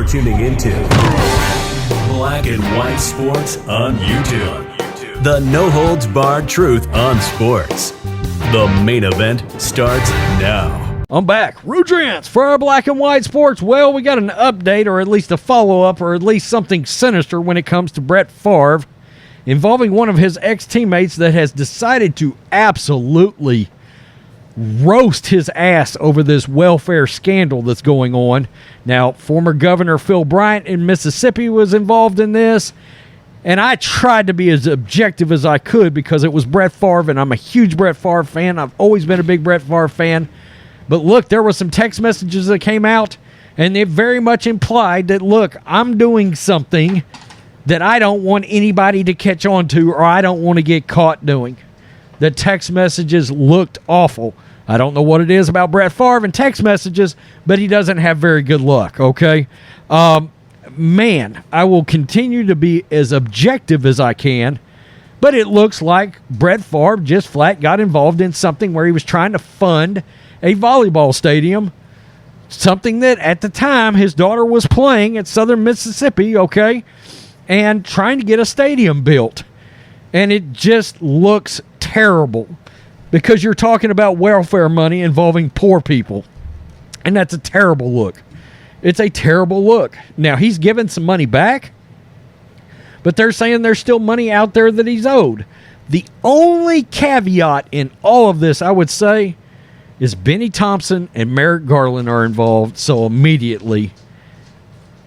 You're tuning into Black and White Sports on YouTube. The no-holds-barred truth on sports. The main event starts now. I'm back. Rudrance for our Black and White Sports. Well, we got an update, or at least a follow-up, or at least something sinister when it comes to Brett Favre, involving one of his ex-teammates that has decided to absolutely roast his ass over this welfare scandal that's going on. Now, former Governor Phil Bryant in Mississippi was involved in this, and I tried to be as objective as I could because it was Brett Favre, and I'm a huge Brett Favre fan. I've always been a big Brett Favre fan. But look, there were some text messages that came out, and they very much implied that, look, I'm doing something that I don't want anybody to catch on to, or I don't want to get caught doing. The text messages looked awful. I don't know what it is about Brett Favre and text messages, but he doesn't have very good luck, okay? Man, I will continue to be as objective as I can, but it looks like Brett Favre just flat got involved in something where he was trying to fund a volleyball stadium, something that at the time his daughter was playing at Southern Mississippi, okay, and trying to get a stadium built. And it just looks terrible because you're talking about welfare money involving poor people. And that's a terrible look. It's a terrible look. Now, he's given some money back, but they're saying there's still money out there that he's owed. The only caveat in all of this, I would say, is Benny Thompson and Merrick Garland are involved. So immediately,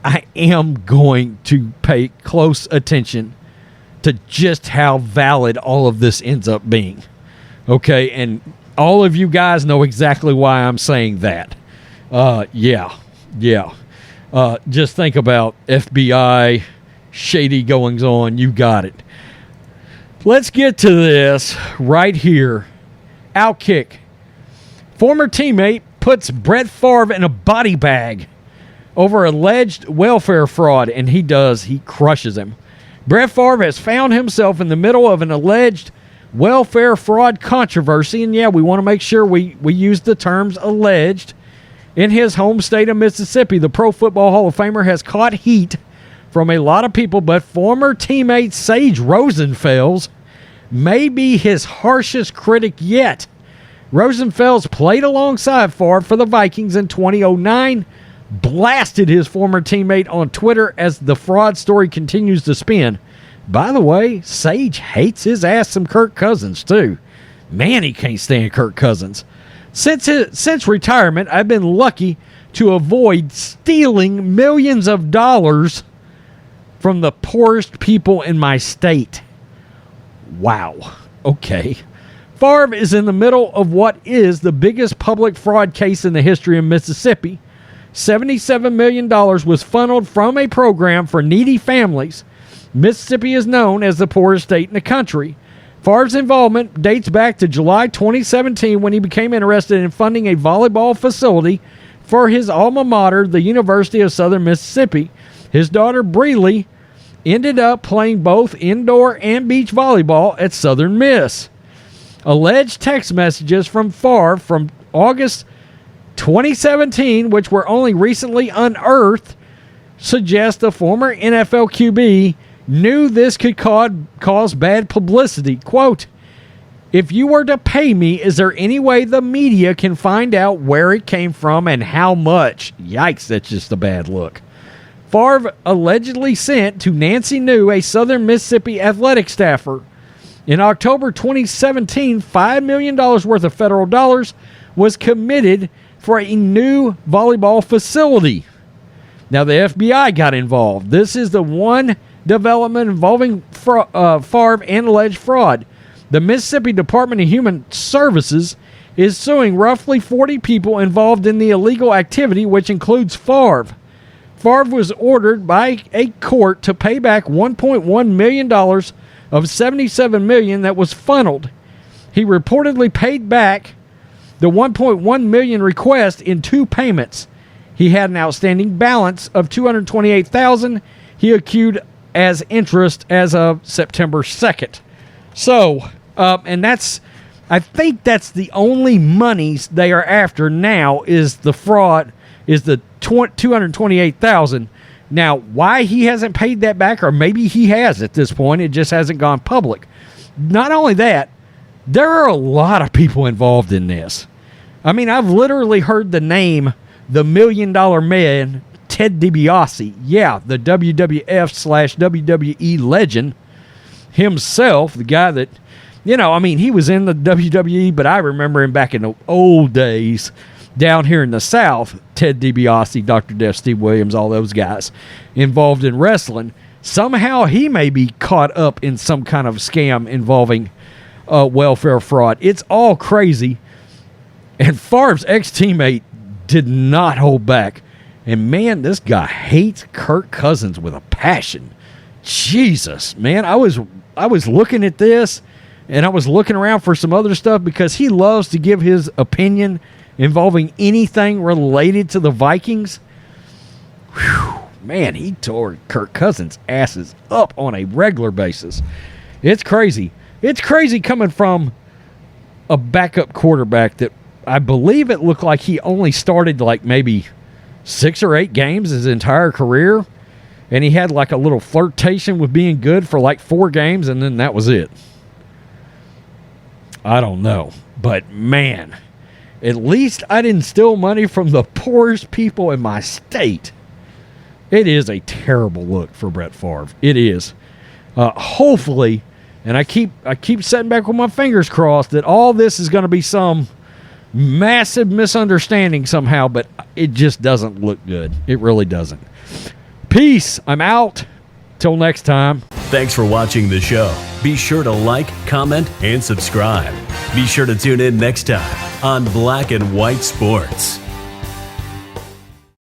I am going to pay close attention to just how valid all of this ends up being. Okay, and all of you guys know exactly why I'm saying that. Just think about FBI, shady goings on. You got it. Let's get to this right here. Outkick. Former teammate puts Brett Favre in a body bag over alleged welfare fraud, and he crushes him. Brett Favre has found himself in the middle of an alleged welfare fraud controversy, and yeah, we want to make sure we use the terms alleged. In his home state of Mississippi, the Pro Football Hall of Famer has caught heat from a lot of people, but former teammate Sage Rosenfels may be his harshest critic yet. Rosenfels played alongside Favre for the Vikings in 2009, blasted his former teammate on Twitter as the fraud story continues to spin. By the way, Sage hates his ass some Kirk Cousins, too. Man, he can't stand Kirk Cousins. Since retirement, I've been lucky to avoid stealing millions of dollars from the poorest people in my state. Wow. Okay. Favre is in the middle of what is the biggest public fraud case in the history of Mississippi. $77 million was funneled from a program for needy families. Mississippi is known as the poorest state in the country. Favre's involvement dates back to July 2017 when he became interested in funding a volleyball facility for his alma mater, the University of Southern Mississippi. His daughter, Breely, ended up playing both indoor and beach volleyball at Southern Miss. Alleged text messages from Favre from August 2017, which were only recently unearthed, suggest the former NFL QB knew this could cause bad publicity. Quote, "If you were to pay me, is there any way the media can find out where it came from and how much?" Yikes, that's just a bad look. Favre allegedly sent to Nancy New, a Southern Mississippi athletic staffer. In October 2017, $5 million worth of federal dollars was committed for a new volleyball facility. Now, the FBI got involved. This is the one development involving Favre and alleged fraud. The Mississippi Department of Human Services is suing roughly 40 people involved in the illegal activity, which includes Favre. Favre was ordered by a court to pay back $1.1 million of $77 million that was funneled. He reportedly paid back the $1.1 million request in 2 payments. He had an outstanding balance of $228,000 he accrued as interest as of September 2nd. So, and I think that's the only monies they are after now is the fraud, is the $228,000. Now, why he hasn't paid that back, or maybe he has at this point, it just hasn't gone public. Not only that, there are a lot of people involved in this. I mean, I've literally heard the name, the $1 Million Man, Ted DiBiase. Yeah, the WWF/WWE legend himself, the guy that, you know, I mean, he was in the WWE, but I remember him back in the old days down here in the South. Ted DiBiase, Dr. Death, Steve Williams, all those guys involved in wrestling. Somehow he may be caught up in some kind of scam involving welfare fraud. It's all crazy. And Favre's ex-teammate did not hold back. And man, this guy hates Kirk Cousins with a passion. Jesus, man, I was looking at this, and I was looking around for some other stuff because he loves to give his opinion involving anything related to the Vikings. Whew, man, he tore Kirk Cousins' asses up on a regular basis. It's crazy. It's crazy coming from a backup quarterback that I believe it looked like he only started like maybe 6 or 8 games his entire career. And he had like a little flirtation with being good for like 4 games, and then that was it. I don't know. But man, at least I didn't steal money from the poorest people in my state. It is a terrible look for Brett Favre. It is. Hopefully, and I keep sitting back with my fingers crossed that all this is going to be some massive misunderstanding somehow, but it just doesn't look good. It really doesn't. Peace. I'm out. Till next time. Thanks for watching the show. Be sure to like, comment, and subscribe. Be sure to tune in next time on Black and White Sports.